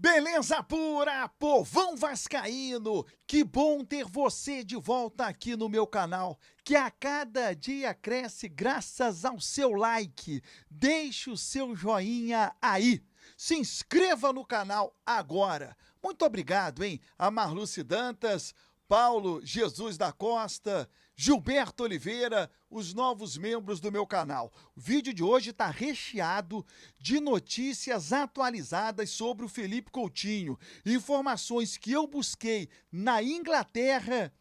Beleza pura, povão vascaíno! Que bom ter você de volta aqui no meu canal, que a cada dia cresce graças ao seu like. Deixe o seu joinha aí. Se inscreva no canal agora. Muito obrigado, hein? A Marluce Dantas, Paulo Jesus da Costa, Gilberto Oliveira, os novos membros do meu canal. O vídeo de hoje está recheado de notícias atualizadas sobre o Felipe Coutinho, informações que eu busquei na Inglaterra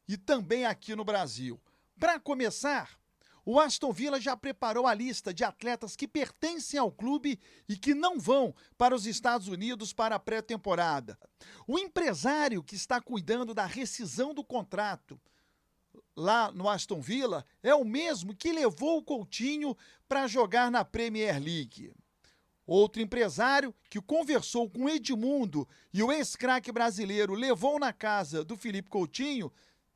e também aqui no Brasil. Para começar, o Aston Villa já preparou a lista de atletas que pertencem ao clube e que não vão para os Estados Unidos para a pré-temporada. O empresário que está cuidando da rescisão do contrato lá no Aston Villa é o mesmo que levou o Coutinho para jogar na Premier League. Outro empresário que conversou com Edmundo e o ex-craque brasileiro levou na casa do Felipe Coutinho,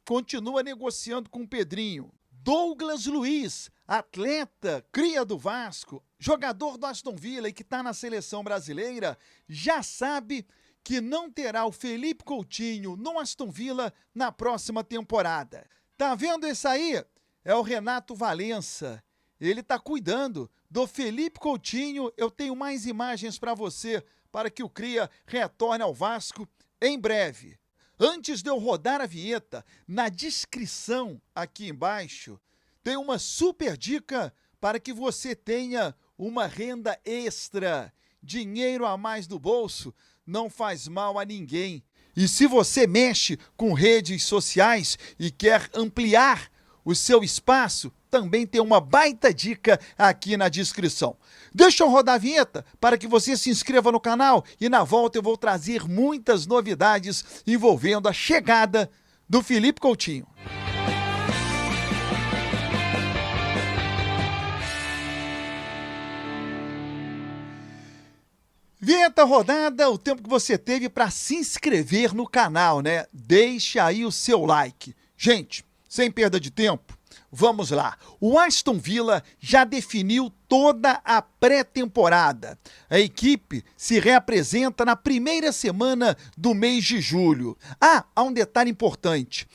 continua negociando com o Pedrinho. Douglas Luiz, atleta, cria do Vasco, jogador do Aston Villa e que está na seleção brasileira, já sabe que não terá o Felipe Coutinho no Aston Villa na próxima temporada. Tá vendo isso aí? É o Renato Valença. Ele tá cuidando do Felipe Coutinho. Eu tenho mais imagens para você, para que o Cria retorne ao Vasco em breve. Antes de eu rodar a vinheta, na descrição aqui embaixo, tem uma super dica para que você tenha uma renda extra. Dinheiro a mais no bolso não faz mal a ninguém. E se você mexe com redes sociais e quer ampliar o seu espaço, também tem uma baita dica aqui na descrição. Deixa eu rodar a vinheta para que você se inscreva no canal e na volta eu vou trazer muitas novidades envolvendo a chegada do Felipe Coutinho. Vinheta rodada, o tempo que você teve para se inscrever no canal, né? Deixe aí o seu like. Gente, sem perda de tempo, vamos lá. O Aston Villa já definiu toda a pré-temporada. A equipe se reapresenta na primeira semana do mês de julho. Há um detalhe importante.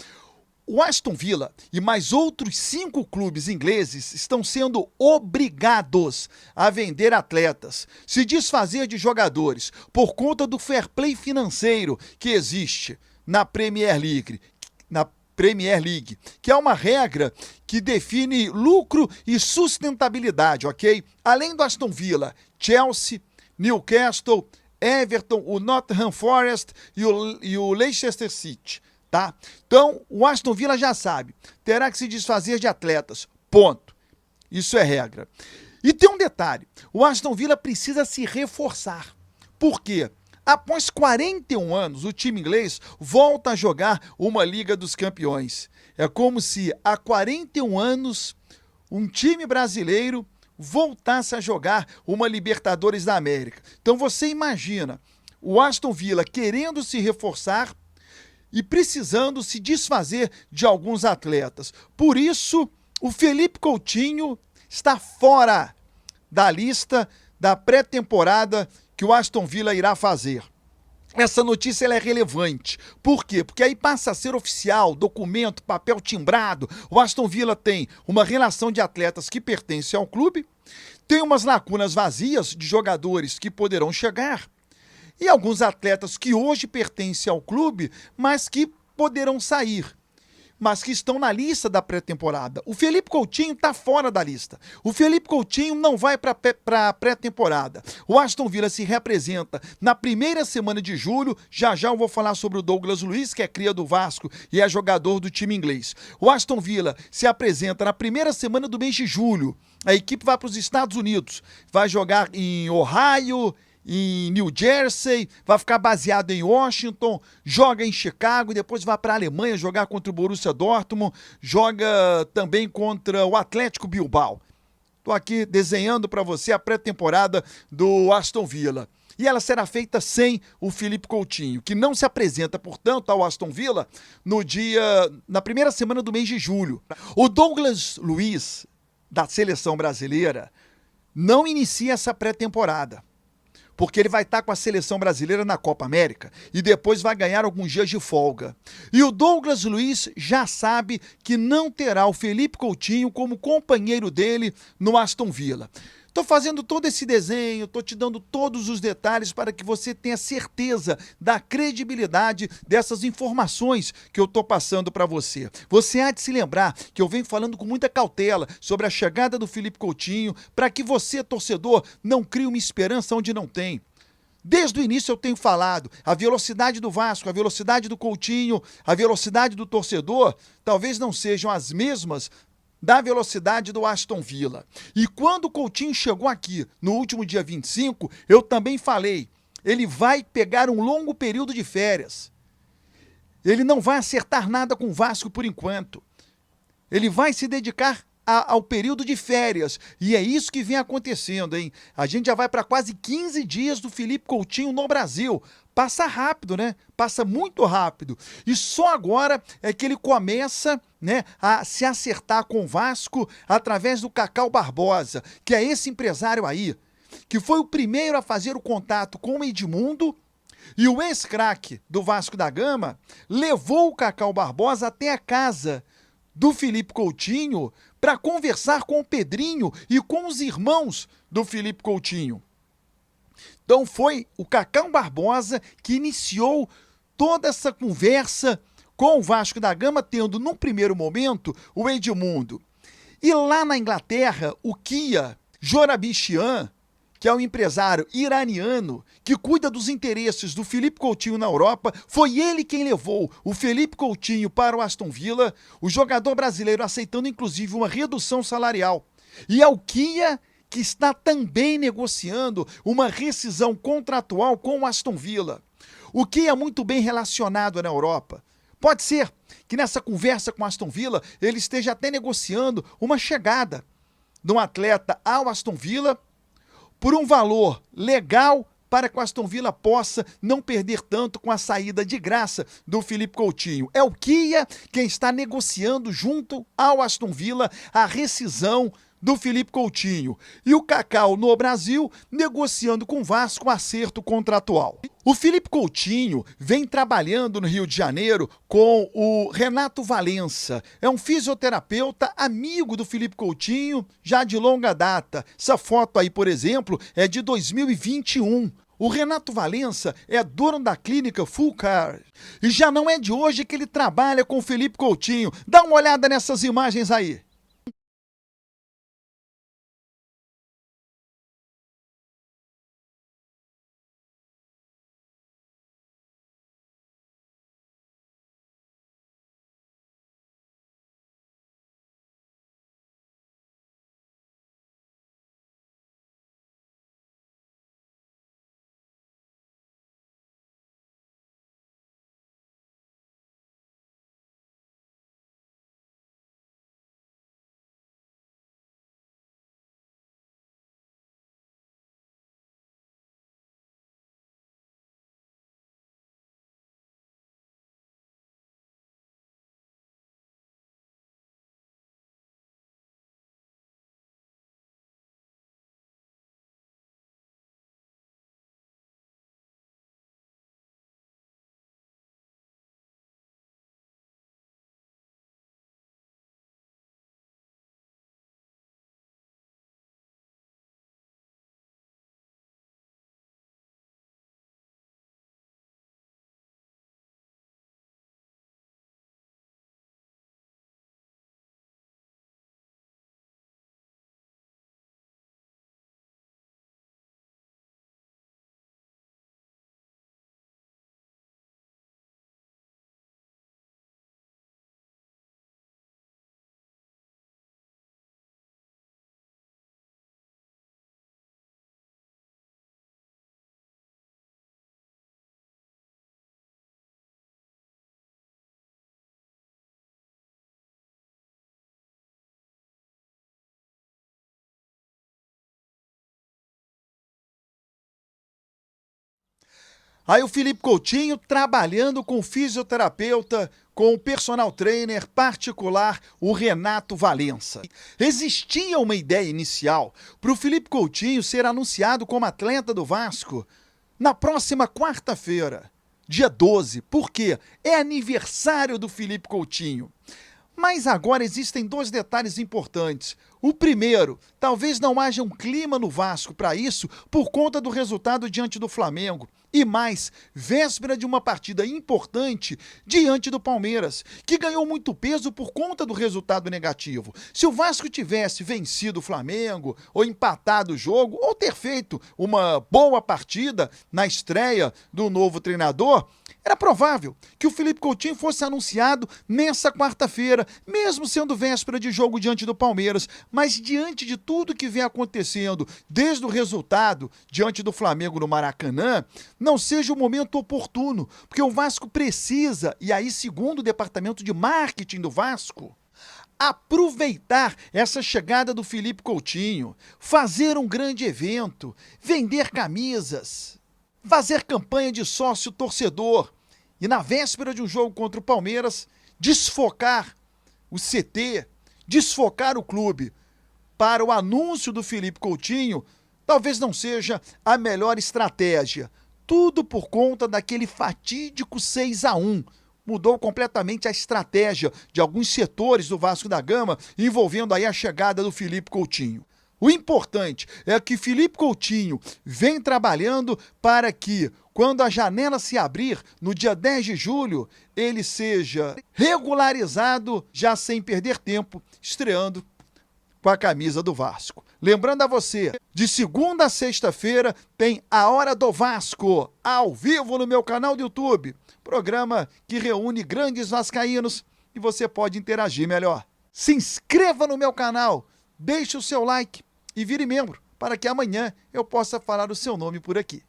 O Aston Villa e mais outros 5 clubes ingleses estão sendo obrigados a vender atletas, se desfazer de jogadores por conta do fair play financeiro que existe na Premier League, que é uma regra que define lucro e sustentabilidade, ok? Além do Aston Villa, Chelsea, Newcastle, Everton, o Nottingham Forest e o Leicester City. Tá? Então, o Aston Villa já sabe, terá que se desfazer de atletas, ponto. Isso é regra. E tem um detalhe, o Aston Villa precisa se reforçar. Por quê? Após 41 anos, o time inglês volta a jogar uma Liga dos Campeões. É como se há 41 anos um time brasileiro voltasse a jogar uma Libertadores da América. Então você imagina, o Aston Villa querendo se reforçar e precisando se desfazer de alguns atletas. Por isso, o Felipe Coutinho está fora da lista da pré-temporada que o Aston Villa irá fazer. Essa notícia ela é relevante. Por quê? Porque aí passa a ser oficial, documento, papel timbrado. O Aston Villa tem uma relação de atletas que pertencem ao clube, tem umas lacunas vazias de jogadores que poderão chegar, e alguns atletas que hoje pertencem ao clube, mas que poderão sair, mas que estão na lista da pré-temporada. O Felipe Coutinho está fora da lista. O Felipe Coutinho não vai para a pré-temporada. O Aston Villa se representa na primeira semana de julho. Já já eu vou falar sobre o Douglas Luiz, que é cria do Vasco e é jogador do time inglês. O Aston Villa se apresenta na primeira semana do mês de julho. A equipe vai para os Estados Unidos. Vai jogar em Ohio, em New Jersey, vai ficar baseado em Washington, joga em Chicago e depois vai para a Alemanha jogar contra o Borussia Dortmund, joga também contra o Atlético Bilbao. Estou aqui desenhando para você a pré-temporada do Aston Villa. E ela será feita sem o Felipe Coutinho, que não se apresenta, portanto, ao Aston Villa na primeira semana do mês de julho. O Douglas Luiz, da seleção brasileira, não inicia essa pré-temporada. porque ele vai estar com a seleção brasileira na Copa América e depois vai ganhar alguns dias de folga. E o Douglas Luiz já sabe que não terá o Felipe Coutinho como companheiro dele no Aston Villa. Estou fazendo todo esse desenho, estou te dando todos os detalhes para que você tenha certeza da credibilidade dessas informações que eu estou passando para você. Você há de se lembrar que eu venho falando com muita cautela sobre a chegada do Felipe Coutinho, para que você, torcedor, não crie uma esperança onde não tem. Desde o início eu tenho falado, a velocidade do Vasco, a velocidade do Coutinho, a velocidade do torcedor, talvez não sejam as mesmas da velocidade do Aston Villa. E quando o Coutinho chegou aqui, no último dia 25, eu também falei, ele vai pegar um longo período de férias. Ele não vai acertar nada com o Vasco por enquanto. Ele vai se dedicar ao período de férias. E é isso que vem acontecendo, hein? A gente já vai para quase 15 dias do Felipe Coutinho no Brasil. Passa rápido, né? Passa muito rápido. E só agora é que ele começa, né, a se acertar com o Vasco através do Cacau Barbosa, que é esse empresário aí, que foi o primeiro a fazer o contato com o Edmundo. E o ex-craque do Vasco da Gama levou o Cacau Barbosa até a casa do Felipe Coutinho para conversar com o Pedrinho e com os irmãos do Felipe Coutinho. Então foi o Cacau Barbosa que iniciou toda essa conversa com o Vasco da Gama, tendo num primeiro momento o Edmundo. E lá na Inglaterra, o Kia Jorabichian, que é um empresário iraniano que cuida dos interesses do Felipe Coutinho na Europa, foi ele quem levou o Felipe Coutinho para o Aston Villa, o jogador brasileiro aceitando inclusive uma redução salarial. E é o Kia que está também negociando uma rescisão contratual com o Aston Villa. O Kia é muito bem relacionado na Europa. Pode ser que nessa conversa com o Aston Villa ele esteja até negociando uma chegada de um atleta ao Aston Villa por um valor legal para que o Aston Villa possa não perder tanto com a saída de graça do Felipe Coutinho. É o Kia quem está negociando junto ao Aston Villa a rescisão do Felipe Coutinho. E o Cacau no Brasil negociando com o Vasco um acerto contratual. O Felipe Coutinho vem trabalhando no Rio de Janeiro com o Renato Valença. É um fisioterapeuta amigo do Felipe Coutinho já de longa data. Essa foto aí, por exemplo, é de 2021. O Renato Valença é dono da clínica Full Care. E já não é de hoje que ele trabalha com o Felipe Coutinho. Dá uma olhada nessas imagens aí. Aí o Felipe Coutinho trabalhando com o fisioterapeuta, com o personal trainer particular, o Renato Valença. Existia uma ideia inicial para o Felipe Coutinho ser anunciado como atleta do Vasco na próxima quarta-feira, dia 12, porque é aniversário do Felipe Coutinho. Mas agora existem dois detalhes importantes. O primeiro, talvez não haja um clima no Vasco para isso por conta do resultado diante do Flamengo. E mais, véspera de uma partida importante diante do Palmeiras, que ganhou muito peso por conta do resultado negativo. Se o Vasco tivesse vencido o Flamengo, ou empatado o jogo, ou ter feito uma boa partida na estreia do novo treinador, era provável que o Felipe Coutinho fosse anunciado nessa quarta-feira, mesmo sendo véspera de jogo diante do Palmeiras. Mas diante de tudo que vem acontecendo, desde o resultado diante do Flamengo no Maracanã, não seja o momento oportuno, porque o Vasco precisa, e aí segundo o departamento de marketing do Vasco, aproveitar essa chegada do Felipe Coutinho, fazer um grande evento, vender camisas, fazer campanha de sócio-torcedor e na véspera de um jogo contra o Palmeiras, desfocar o CT, desfocar o clube para o anúncio do Felipe Coutinho, talvez não seja a melhor estratégia. Tudo por conta daquele fatídico 6-1. Mudou completamente a estratégia de alguns setores do Vasco da Gama, envolvendo aí a chegada do Felipe Coutinho. O importante é que Felipe Coutinho vem trabalhando para que, quando a janela se abrir, no dia 10 de julho, ele seja regularizado, já sem perder tempo, estreando com a camisa do Vasco. Lembrando a você, de segunda a sexta-feira tem a Hora do Vasco, ao vivo no meu canal do YouTube. Programa que reúne grandes vascaínos e você pode interagir melhor. Se inscreva no meu canal, deixe o seu like e vire membro para que amanhã eu possa falar o seu nome por aqui.